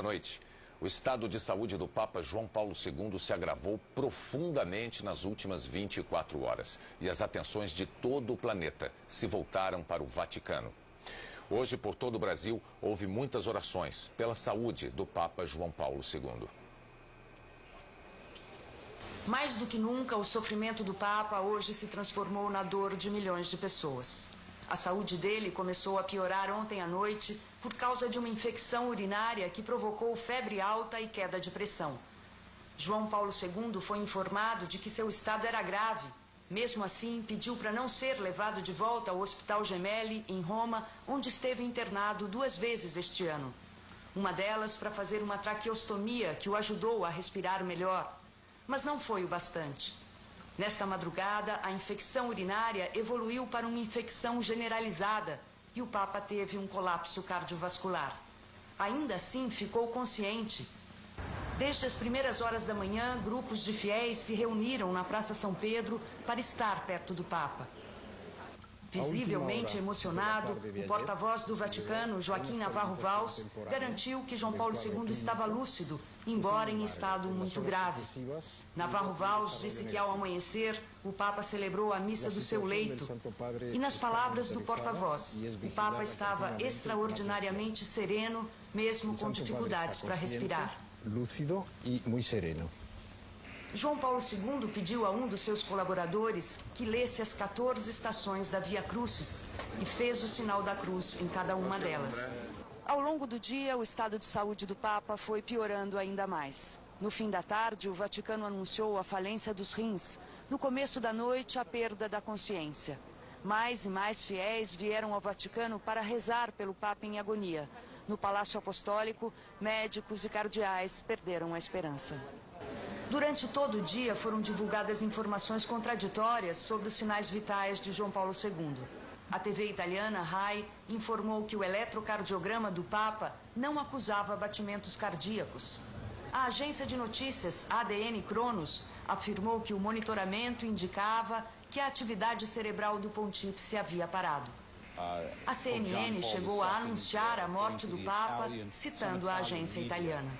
Boa noite. O estado de saúde do Papa João Paulo II se agravou profundamente nas últimas 24 horas. E as atenções de todo o planeta se voltaram para o Vaticano. Hoje, por todo o Brasil, houve muitas orações pela saúde do Papa João Paulo II. Mais do que nunca, o sofrimento do Papa hoje se transformou na dor de milhões de pessoas. A saúde dele começou a piorar ontem à noite por causa de uma infecção urinária que provocou febre alta e queda de pressão. João Paulo II foi informado de que seu estado era grave. Mesmo assim, pediu para não ser levado de volta ao Hospital Gemelli, em Roma, onde esteve internado 2 vezes este ano. Uma delas para fazer uma traqueostomia que o ajudou a respirar melhor. Mas não foi o bastante. Nesta madrugada, a infecção urinária evoluiu para uma infecção generalizada e o Papa teve um colapso cardiovascular. Ainda assim, ficou consciente. Desde as primeiras horas da manhã, grupos de fiéis se reuniram na Praça São Pedro para estar perto do Papa. Visivelmente emocionado, o porta-voz do Vaticano, Joaquim Navarro Valls, garantiu que João Paulo II estava lúcido, embora em estado muito grave. Navarro Valls disse que ao amanhecer, o Papa celebrou a missa do seu leito. E nas palavras do porta-voz, o Papa estava extraordinariamente sereno, mesmo com dificuldades para respirar. Lúcido e muito sereno. João Paulo II pediu a um dos seus colaboradores que lesse as 14 estações da Via Crucis e fez o sinal da cruz em cada uma delas. Ao longo do dia, o estado de saúde do Papa foi piorando ainda mais. No fim da tarde, o Vaticano anunciou a falência dos rins. No começo da noite, a perda da consciência. Mais e mais fiéis vieram ao Vaticano para rezar pelo Papa em agonia. No Palácio Apostólico, médicos e cardeais perderam a esperança. Durante todo o dia foram divulgadas informações contraditórias sobre os sinais vitais de João Paulo II. A TV italiana RAI informou que o eletrocardiograma do Papa não acusava batimentos cardíacos. A agência de notícias ADN Cronos afirmou que o monitoramento indicava que a atividade cerebral do pontífice havia parado. A CNN chegou a anunciar a morte do Papa, citando a agência italiana.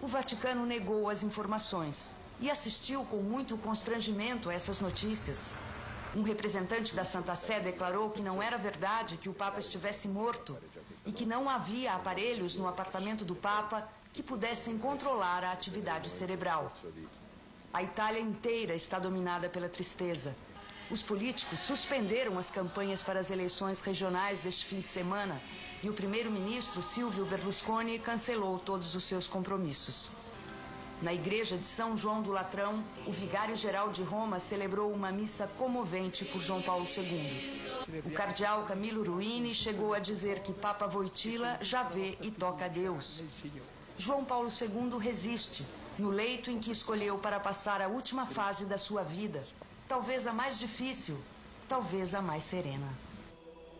O Vaticano negou as informações e assistiu com muito constrangimento a essas notícias. Um representante da Santa Sé declarou que não era verdade que o Papa estivesse morto e que não havia aparelhos no apartamento do Papa que pudessem controlar a atividade cerebral. A Itália inteira está dominada pela tristeza. Os políticos suspenderam as campanhas para as eleições regionais deste fim de semana e o primeiro-ministro Silvio Berlusconi cancelou todos os seus compromissos. Na igreja de São João do Latrão, o vigário-geral de Roma celebrou uma missa comovente por João Paulo II. O cardeal Camilo Ruini chegou a dizer que Papa Wojtyla já vê e toca a Deus. João Paulo II resiste, no leito em que escolheu para passar a última fase da sua vida. Talvez a mais difícil, talvez a mais serena.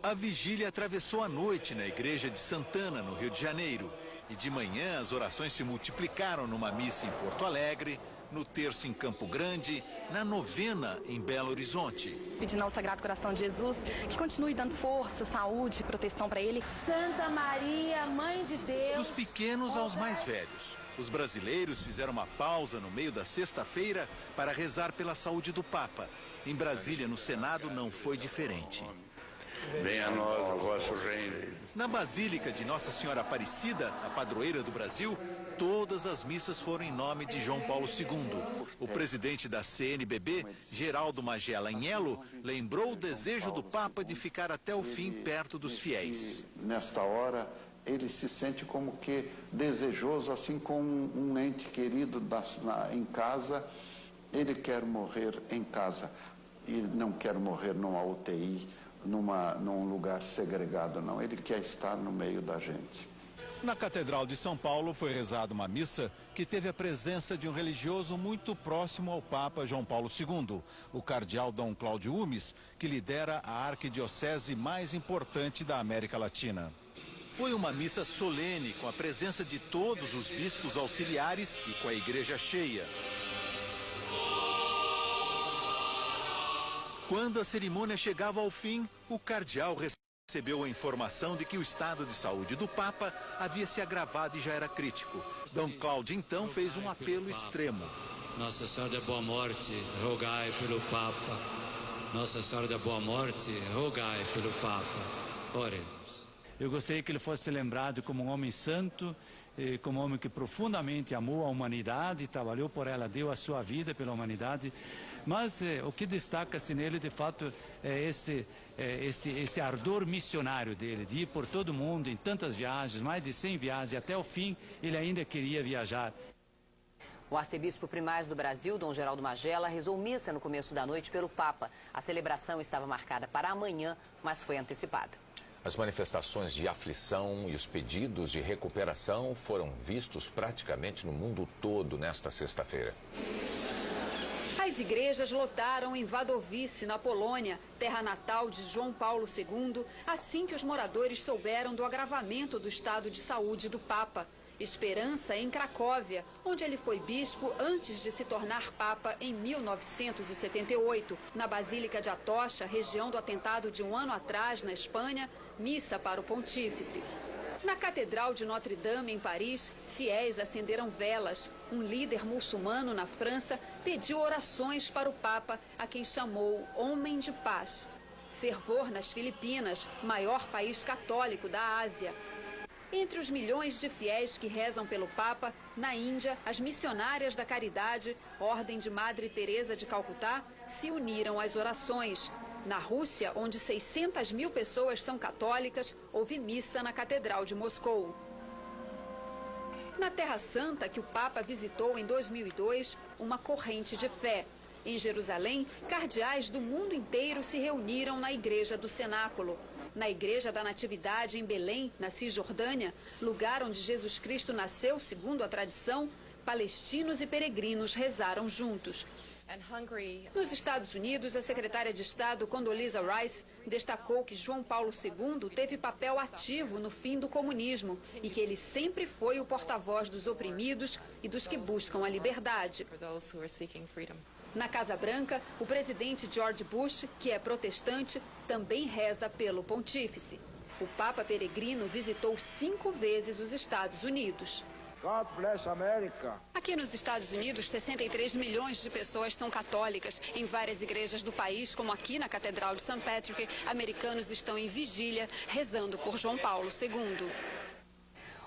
A vigília atravessou a noite na igreja de Santana, no Rio de Janeiro. E de manhã as orações se multiplicaram numa missa em Porto Alegre, no terço em Campo Grande, na novena em Belo Horizonte. Pedindo ao Sagrado Coração de Jesus que continue dando força, saúde e proteção para ele. Santa Maria, Mãe de Deus. Dos pequenos aos mais velhos. Os brasileiros fizeram uma pausa no meio da sexta-feira para rezar pela saúde do Papa. Em Brasília, no Senado, não foi diferente. Venha a nós o vosso reino. Na Basílica de Nossa Senhora Aparecida, a padroeira do Brasil, todas as missas foram em nome de João Paulo II. O presidente da CNBB, Geraldo Magela Agnello, lembrou o desejo do Papa de ficar até o fim perto dos fiéis. Nesta hora, ele se sente como que desejoso, assim como um ente querido em casa. Ele quer morrer em casa e não quer morrer numa UTI, num lugar segregado, não. Ele quer estar no meio da gente. Na Catedral de São Paulo foi rezada uma missa que teve a presença de um religioso muito próximo ao Papa João Paulo II, o cardeal Dom Cláudio Umes, que lidera a arquidiocese mais importante da América Latina. Foi uma missa solene, com a presença de todos os bispos auxiliares e com a igreja cheia. Quando a cerimônia chegava ao fim, o cardeal Recebeu a informação de que o estado de saúde do Papa havia se agravado e já era crítico. Dom Cláudio, então, fez um apelo extremo. Nossa Senhora da Boa Morte, rogai pelo Papa. Nossa Senhora da Boa Morte, rogai pelo Papa. Oremos. Eu gostaria que ele fosse lembrado como um homem santo, como um homem que profundamente amou a humanidade, trabalhou por ela, deu a sua vida pela humanidade. Mas o que destaca-se nele, de fato, é esse ardor missionário dele, de ir por todo o mundo, em tantas viagens, mais de 100 viagens, e até o fim ele ainda queria viajar. O arcebispo primaz do Brasil, Dom Geraldo Magela, rezou missa no começo da noite pelo Papa. A celebração estava marcada para amanhã, mas foi antecipada. As manifestações de aflição e os pedidos de recuperação foram vistos praticamente no mundo todo nesta sexta-feira. As igrejas lotaram em Wadowice, na Polônia, terra natal de João Paulo II, assim que os moradores souberam do agravamento do estado de saúde do Papa. Esperança em Cracóvia, onde ele foi bispo antes de se tornar Papa em 1978. Na Basílica de Atocha, região do atentado de um ano atrás, na Espanha, missa para o pontífice. Na Catedral de Notre-Dame, em Paris, fiéis acenderam velas. Um líder muçulmano na França pediu orações para o Papa, a quem chamou Homem de Paz. Fervor nas Filipinas, maior país católico da Ásia. Entre os milhões de fiéis que rezam pelo Papa, na Índia, as missionárias da Caridade, Ordem de Madre Teresa de Calcutá, se uniram às orações. Na Rússia, onde 600 mil pessoas são católicas, houve missa na Catedral de Moscou. Na Terra Santa, que o Papa visitou em 2002, uma corrente de fé. Em Jerusalém, cardeais do mundo inteiro se reuniram na Igreja do Cenáculo. Na Igreja da Natividade, em Belém, na Cisjordânia, lugar onde Jesus Cristo nasceu, segundo a tradição, palestinos e peregrinos rezaram juntos. Nos Estados Unidos, a secretária de Estado, Condoleezza Rice, destacou que João Paulo II teve papel ativo no fim do comunismo e que ele sempre foi o porta-voz dos oprimidos e dos que buscam a liberdade. Na Casa Branca, o presidente George Bush, que é protestante, também reza pelo pontífice. O Papa peregrino visitou 5 vezes os Estados Unidos. God bless America. Aqui nos Estados Unidos, 63 milhões de pessoas são católicas. Em várias igrejas do país, como aqui na Catedral de St. Patrick, americanos estão em vigília, rezando por João Paulo II.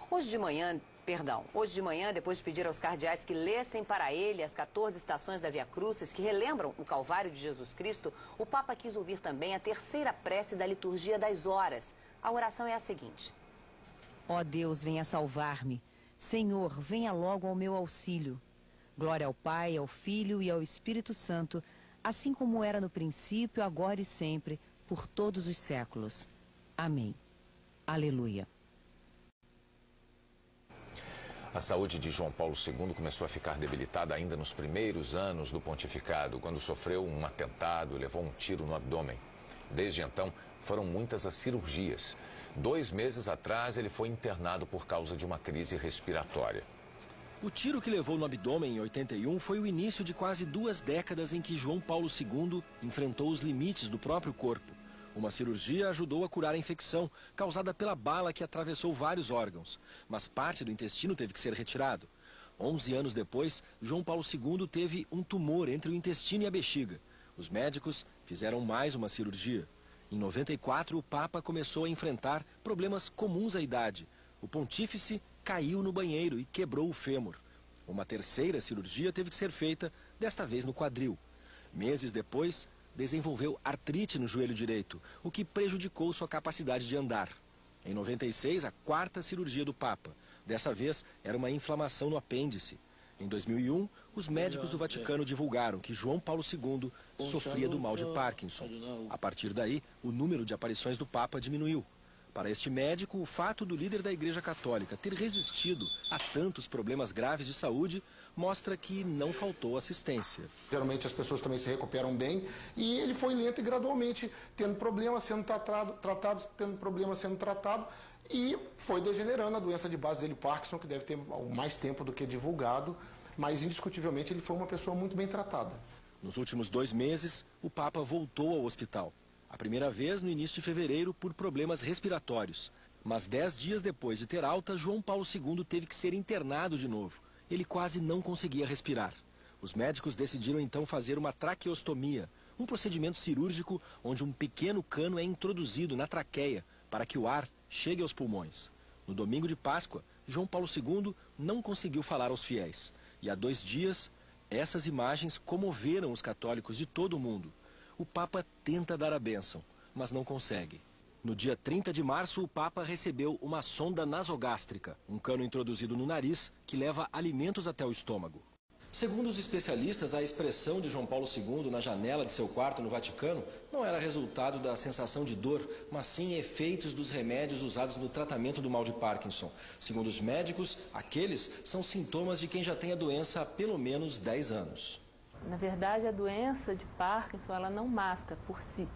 Hoje de manhã, depois de pedir aos cardeais que lessem para ele as 14 estações da Via Crucis, que relembram o Calvário de Jesus Cristo, o Papa quis ouvir também a terceira prece da liturgia das horas. A oração é a seguinte: ó Deus, venha salvar-me. Senhor, venha logo ao meu auxílio. Glória ao Pai, ao Filho e ao Espírito Santo, assim como era no princípio, agora e sempre, por todos os séculos. Amém. Aleluia. A saúde de João Paulo II começou a ficar debilitada ainda nos primeiros anos do pontificado, quando sofreu um atentado e levou um tiro no abdômen. Desde então, foram muitas as cirurgias. 2 meses atrás, ele foi internado por causa de uma crise respiratória. O tiro que levou no abdômen em 81 foi o início de quase 2 décadas em que João Paulo II enfrentou os limites do próprio corpo. Uma cirurgia ajudou a curar a infecção causada pela bala que atravessou vários órgãos, mas parte do intestino teve que ser retirado. 11 anos depois, João Paulo II teve um tumor entre o intestino e a bexiga. Os médicos fizeram mais uma cirurgia. Em 94, o Papa começou a enfrentar problemas comuns à idade. O pontífice caiu no banheiro e quebrou o fêmur. Uma terceira cirurgia teve que ser feita, desta vez no quadril. Meses depois, desenvolveu artrite no joelho direito, o que prejudicou sua capacidade de andar. Em 96, a 4ª cirurgia do Papa. Dessa vez, era uma inflamação no apêndice. Em 2001, os médicos do Vaticano divulgaram que João Paulo II sofria do mal de Parkinson. A partir daí, o número de aparições do Papa diminuiu. Para este médico, o fato do líder da Igreja Católica ter resistido a tantos problemas graves de saúde mostra que não faltou assistência. Geralmente as pessoas também se recuperam bem e ele foi lento e gradualmente tendo problemas sendo tratado e foi degenerando a doença de base dele, Parkinson, que deve ter mais tempo do que divulgado, mas indiscutivelmente ele foi uma pessoa muito bem tratada. Nos últimos 2 meses, o Papa voltou ao hospital. A primeira vez no início de fevereiro por problemas respiratórios. Mas 10 dias depois de ter alta, João Paulo II teve que ser internado de novo. Ele quase não conseguia respirar. Os médicos decidiram então fazer uma traqueostomia, um procedimento cirúrgico onde um pequeno cano é introduzido na traqueia para que o ar chegue aos pulmões. No domingo de Páscoa, João Paulo II não conseguiu falar aos fiéis. E há 2 dias, essas imagens comoveram os católicos de todo o mundo. O Papa tenta dar a bênção, mas não consegue. No dia 30 de março, o Papa recebeu uma sonda nasogástrica, um cano introduzido no nariz que leva alimentos até o estômago. Segundo os especialistas, a expressão de João Paulo II na janela de seu quarto no Vaticano não era resultado da sensação de dor, mas sim efeitos dos remédios usados no tratamento do mal de Parkinson. Segundo os médicos, aqueles são sintomas de quem já tem a doença há pelo menos 10 anos. Na verdade, a doença de Parkinson, ela não mata por si.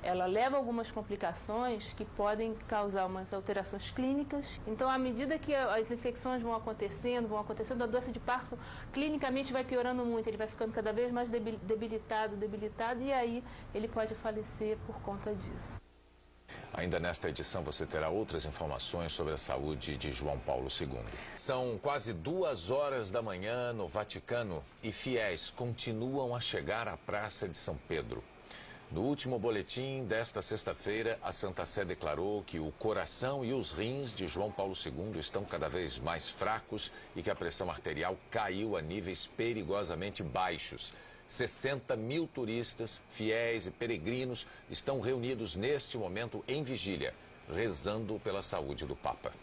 Ela leva algumas complicações que podem causar umas alterações clínicas. Então, à medida que as infecções vão acontecendo, a doença de Parkinson clinicamente vai piorando muito, ele vai ficando cada vez mais debilitado, e aí ele pode falecer por conta disso. Ainda nesta edição você terá outras informações sobre a saúde de João Paulo II. São quase 2 horas da manhã no Vaticano e fiéis continuam a chegar à Praça de São Pedro. No último boletim desta sexta-feira, a Santa Sé declarou que o coração e os rins de João Paulo II estão cada vez mais fracos e que a pressão arterial caiu a níveis perigosamente baixos. 60 mil turistas, fiéis e peregrinos estão reunidos neste momento em vigília, rezando pela saúde do Papa.